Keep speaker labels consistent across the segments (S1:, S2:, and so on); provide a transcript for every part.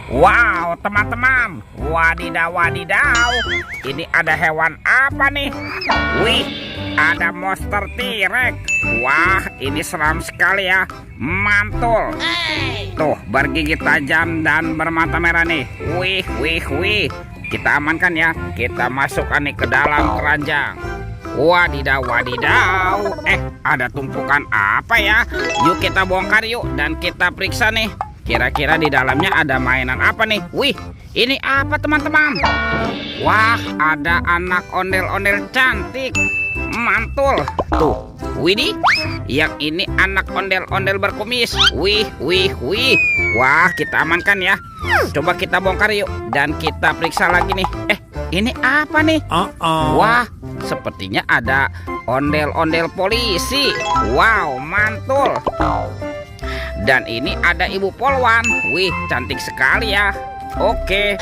S1: Wow, teman-teman. Wadidaw, wadidaw. Ini ada hewan apa nih? Wih, ada monster T-Rex. Wah, ini seram sekali ya. Mantul. Tuh, bergigi tajam dan bermata merah nih. Wih, wih, wih. Kita amankan ya. Kita masukkan nih ke dalam keranjang. Wadidaw, wadidaw. Ada tumpukan apa ya? Yuk kita bongkar yuk dan kita periksa nih. Kira-kira di dalamnya ada mainan apa nih? Wih, ini apa teman-teman? Wah, ada anak ondel-ondel cantik. Mantul. Tuh, widih. Yang ini anak ondel-ondel berkumis. Wih, wih, wih. Wah, kita amankan ya. Coba kita bongkar yuk dan kita periksa lagi nih. Ini apa nih? Wah, sepertinya ada ondel-ondel polisi. Wow, mantul. Dan ini ada ibu polwan. Wih, cantik sekali ya. Oke,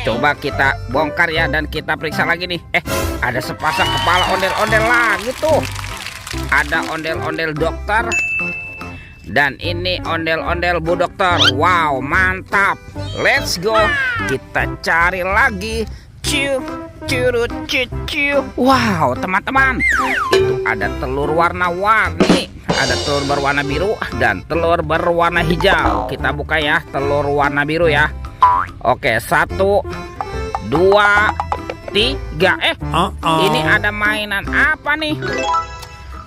S1: coba kita bongkar ya dan kita periksa lagi nih. Ada sepasang kepala ondel-ondel lagi tuh. Ada ondel-ondel dokter. Dan ini ondel-ondel bu dokter. Wow, mantap. Let's go. Kita cari lagi. Curut cucu. Wow, teman-teman, itu ada telur warna-warni. Ada telur berwarna biru dan telur berwarna hijau. Kita buka ya telur warna biru ya. Oke, 1, 2, 3. Ini ada mainan apa nih?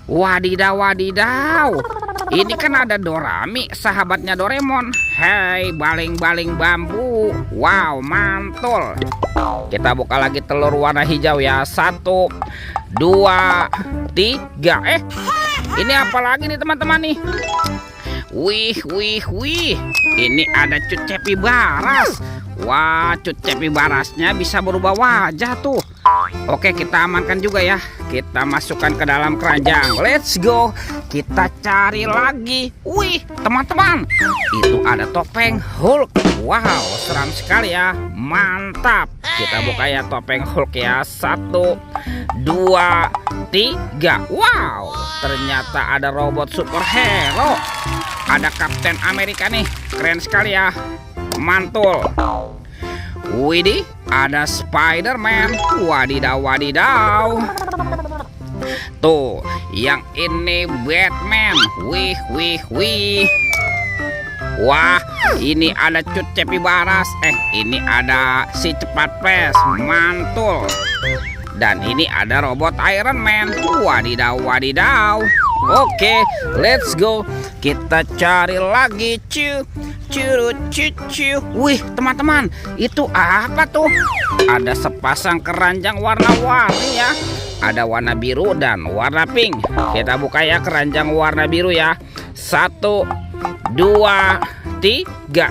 S1: Wadidaw, wadidaw. Ini kan ada Dorami, sahabatnya Doraemon. Hei, baling-baling bambu. Wow, mantul. Kita buka lagi telur warna hijau ya. 1, 2, 3. Ini apa lagi nih teman-teman nih? Wih, wih, wih. Ini ada Cut Cepi Baras. Wah, Cut Cepi Barasnya bisa berubah wajah tuh. Oke, kita amankan juga ya. Kita masukkan ke dalam keranjang. Let's go. Kita cari lagi. Wih, teman-teman, itu ada topeng Hulk. Wow, seram sekali ya. Mantap. Kita buka ya topeng Hulk ya. 1, 2, 3. Wow, ternyata ada robot superhero. Ada Kapten Amerika nih. Keren sekali ya. Mantul. Widih, ada Spider-Man. Wadidaw, wadidaw. Tuh, yang ini Batman. Wih, wih, wih. Wah, ini ada Cut Cepi Baras. Ini ada si Cepat Pes. Mantul. Dan ini ada robot Iron Man. Wadidaw, wadidaw. Oke, let's go. Kita cari lagi. Curut cucu. Wih, teman-teman, itu apa tuh? Ada sepasang keranjang warna-warni ya. Ada warna biru dan warna pink. Kita buka ya keranjang warna biru ya. 1, 2, 3.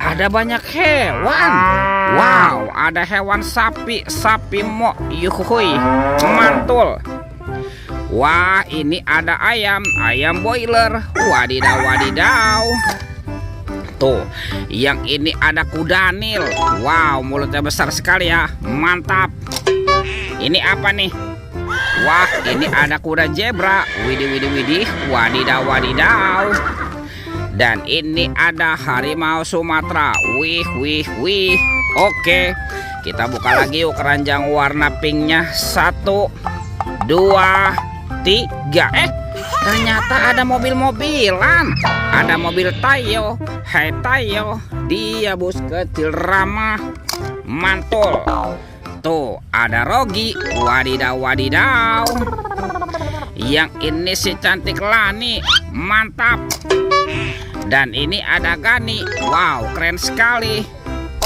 S1: Ada banyak hewan. Wow, ada hewan sapi. Sapi mo. Yuhui, mantul. Wah, ini ada ayam. Ayam boiler. Wadidaw, wadidaw. Tuh, yang ini ada kudanil. Wow, mulutnya besar sekali ya. Mantap. Ini apa nih? Wah, ini ada kuda zebra. Widih, widih, widih. Wadidaw, wadidaw. Dan ini ada harimau Sumatera. Wih, wih, wih. Oke, kita buka lagi yuk keranjang warna pinknya. 1, 2, 3. Ternyata ada mobil-mobilan. Ada mobil Tayo. Hai Tayo, dia bus kecil ramah. Mantul. Tuh, ada Rogi. Wadidaw, wadidaw. Yang ini si cantik Lani. Mantap. Dan ini ada Gani. Wow, keren sekali.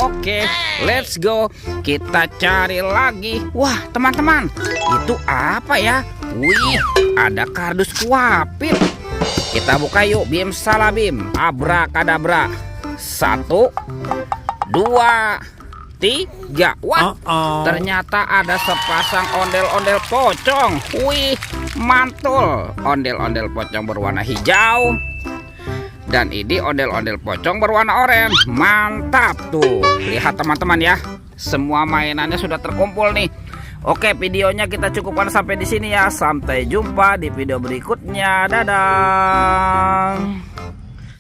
S1: Oke, let's go. Kita cari lagi. Wah, teman-teman, itu apa ya? Wih, ada kardus kuapit. Kita buka yuk. Bim salabim, abrakadabra. 1, 2, 3. Wah, ternyata ada sepasang ondel-ondel pocong. Wih, mantul. Ondel-ondel pocong berwarna hijau. Dan ini ondel-ondel pocong berwarna oranye. Mantap tuh. Lihat teman-teman ya. Semua mainannya sudah terkumpul nih. Oke, videonya kita cukupkan sampai di sini ya. Sampai jumpa di video berikutnya. Dadah.